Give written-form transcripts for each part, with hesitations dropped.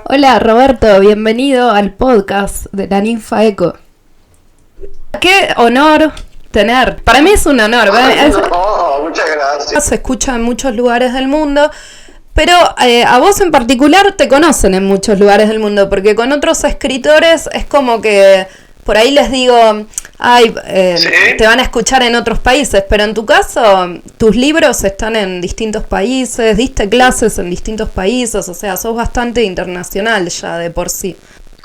Hola Roberto, bienvenido al podcast de la Ninfa Eco. Qué honor tener, para mí es un honor, No, muchas gracias. se escucha en muchos lugares del mundo, pero a vos en particular te conocen en muchos lugares del mundo, porque con otros escritores es como que por ahí les digo, ay, ¿Sí? te van a escuchar en otros países, pero en tu caso, tus libros están en distintos países, diste clases en distintos países, o sea, sos bastante internacional ya de por sí.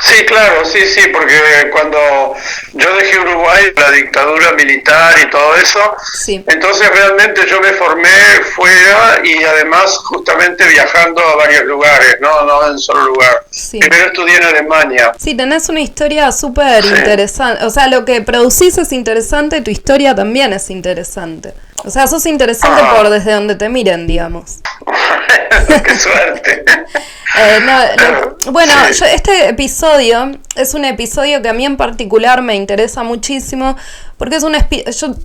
Sí, claro, sí, porque cuando yo dejé Uruguay, la dictadura militar y todo eso, Sí. entonces realmente yo me formé fuera y además justamente viajando a varios lugares, no en solo lugar. Sí. Primero estudié en Alemania. Sí, tenés una historia súper interesante. O sea, lo que producís es interesante, tu historia también es interesante. O sea, sos interesante por desde donde te miren, digamos. Qué suerte. Bueno, Sí. este episodio es un episodio que a mí en particular me interesa muchísimo porque es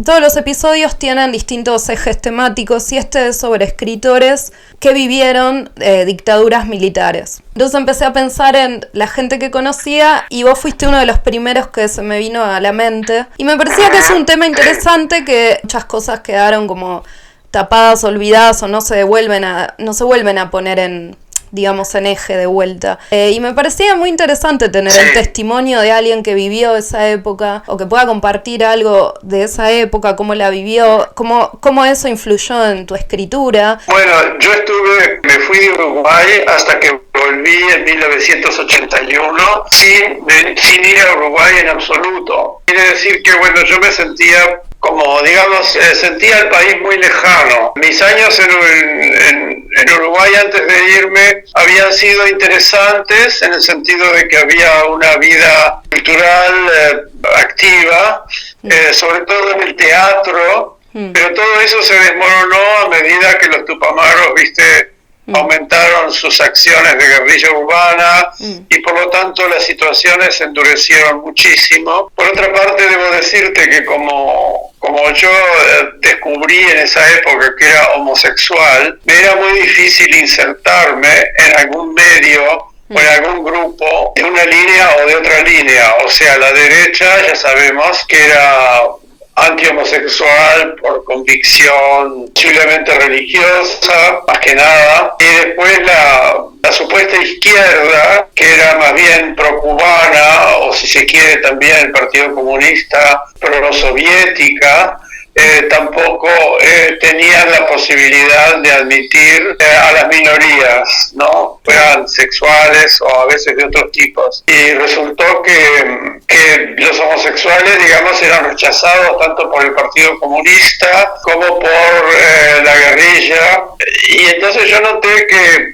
todos los episodios tienen distintos ejes temáticos y este es sobre escritores que vivieron dictaduras militares. Entonces empecé a pensar en la gente que conocía y vos fuiste uno de los primeros que se me vino a la mente y me parecía que es un tema interesante, que muchas cosas quedaron como tapadas, olvidadas o no se vuelven a poner en, digamos, en eje de vuelta. Y me parecía muy interesante tener el testimonio de alguien que vivió esa época o que pueda compartir algo de esa época, cómo la vivió, cómo eso influyó en tu escritura. Bueno, me fui de Uruguay hasta que volví en 1981 sin ir a Uruguay en absoluto. Quiere decir que, bueno, yo me sentía como, digamos, sentía el país muy lejano. Mis años en Uruguay antes de irme habían sido interesantes en el sentido de que había una vida cultural activa, sobre todo en el teatro, pero todo eso se desmoronó a medida que los tupamaros, aumentaron sus acciones de guerrilla urbana y por lo tanto las situaciones se endurecieron muchísimo. Por otra parte, debo decirte que como yo descubrí en esa época que era homosexual, me era muy difícil insertarme en algún medio o en algún grupo de una línea o de otra línea. O sea, la derecha ya sabemos que era antihomosexual por convicción posiblemente religiosa, más que nada, y después la supuesta izquierda, que era más bien pro-cubana, o si se quiere también el Partido Comunista, pro-soviética, tampoco tenían la posibilidad de admitir a las minorías, ¿no? Fueran sexuales o a veces de otros tipos. Y resultó que los homosexuales, digamos, eran rechazados tanto por el Partido Comunista como por la guerrilla. Y entonces yo noté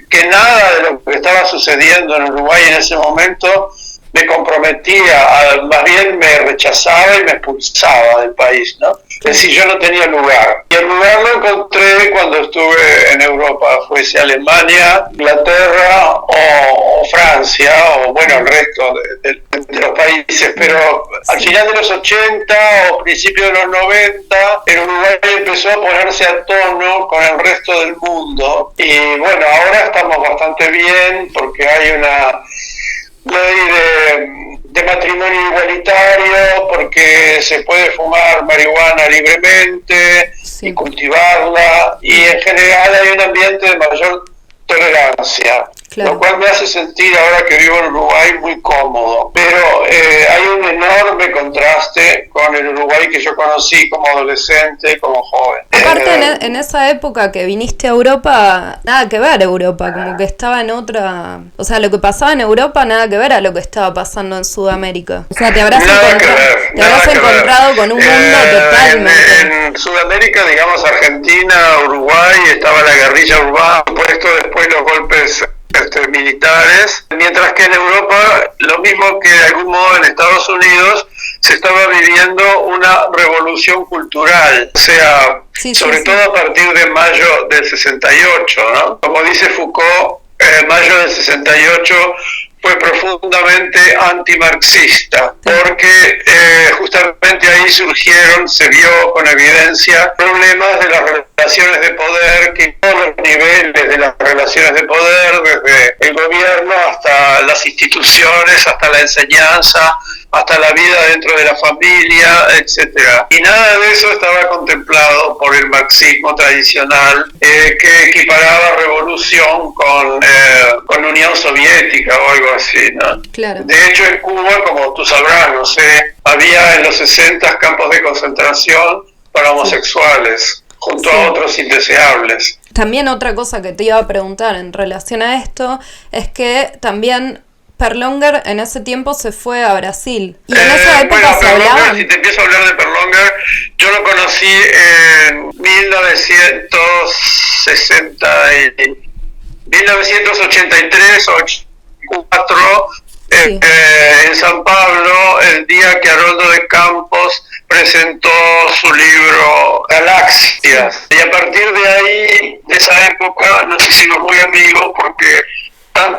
que nada de lo que estaba sucediendo en Uruguay en ese momento me comprometía, más bien me rechazaba y me expulsaba del país, ¿no? Es decir, yo no tenía lugar. Y el lugar lo encontré cuando estuve en Europa, fuese Alemania, Inglaterra o Francia, o bueno, el resto de los países. Pero al final de los 80 o principios de los 90, el Uruguay empezó a ponerse a tono con el resto del mundo. Y bueno, ahora estamos bastante bien porque hay una ley de matrimonio igualitario, porque se puede fumar marihuana libremente y cultivarla, y en general hay un ambiente de mayor tolerancia, lo cual me hace sentir, ahora que vivo en Uruguay, muy cómodo. Pero hay un enorme contraste con el Uruguay que yo conocí como adolescente, como joven. Aparte, en esa época que viniste a Europa, nada que ver Europa, como que estaba en otra... O sea, lo que pasaba en Europa, nada que ver a lo que estaba pasando en Sudamérica. O sea, te habrás encontrado con un mundo totalmente... En Sudamérica, digamos, Argentina, Uruguay, estaba la guerrilla urbana, puesto después los golpes militares, mientras que en Europa, lo mismo que de algún modo en Estados Unidos, se estaba viviendo una revolución cultural, o sea, sobre todo a partir de mayo del 68, ¿no? Como dice Foucault, mayo del 68 fue profundamente antimarxista, porque justamente ahí se vio con evidencia problemas de las relaciones de poder, que en todos los niveles de las relaciones de poder, desde el gobierno hasta las instituciones, hasta la enseñanza, hasta la vida dentro de la familia, etcétera. Y nada de eso estaba contemplado por el marxismo tradicional, que equiparaba revolución con Unión Soviética o algo así, ¿no? Claro. De hecho, en Cuba, como tú sabrás, no sé, había en los 60 campos de concentración para homosexuales, junto a otros indeseables. También otra cosa que te iba a preguntar en relación a esto es que también Perlonger en ese tiempo se fue a Brasil. Y en esa época se hablaban. Si te empiezo a hablar de Perlonger, yo lo conocí en 1983 o 84 en San Pablo, el día que Haroldo de Campos presentó su libro Galaxias. Y a partir de ahí, de esa época, nos hicimos muy amigos porque o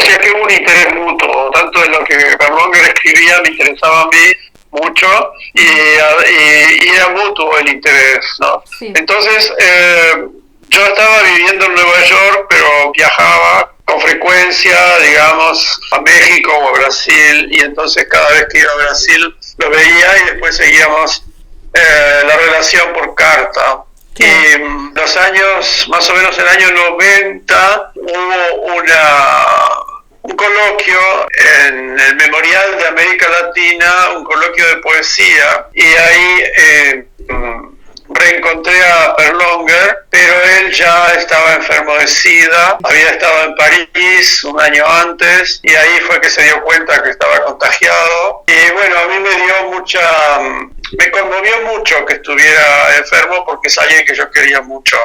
sea que hubo un interés mutuo, tanto de lo que Perlonger escribía me interesaba a mí mucho y era mutuo el interés, ¿no? Sí. Entonces, yo estaba viviendo en Nueva York, pero viajaba con frecuencia, digamos, a México o a Brasil, y entonces cada vez que iba a Brasil lo veía y después seguíamos la relación por carta. Y los años, más o menos el año 90, hubo un coloquio en el Memorial de América Latina, un coloquio de poesía, y ahí reencontré a Perlonger, pero él ya estaba enfermo de SIDA, había estado en París un año antes, y ahí fue que se dio cuenta que estaba contagiado. Y bueno, a mí me conmovió mucho que estuviera enfermo porque es alguien que yo quería mucho.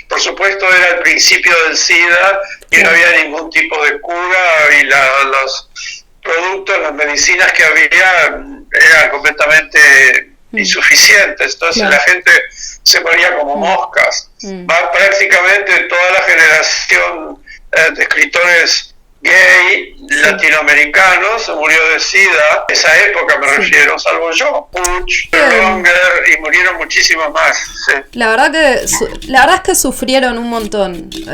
Por supuesto era el principio del SIDA y no había ningún tipo de cura, y los productos, las medicinas que había eran completamente insuficientes, entonces la gente se moría como moscas. Prácticamente toda la generación de escritores gay latinoamericanos se murió de SIDA, esa época me refiero, salvo yo, Puch, Perlonger, y murieron muchísimos más. Sí. La verdad es que sufrieron un montón.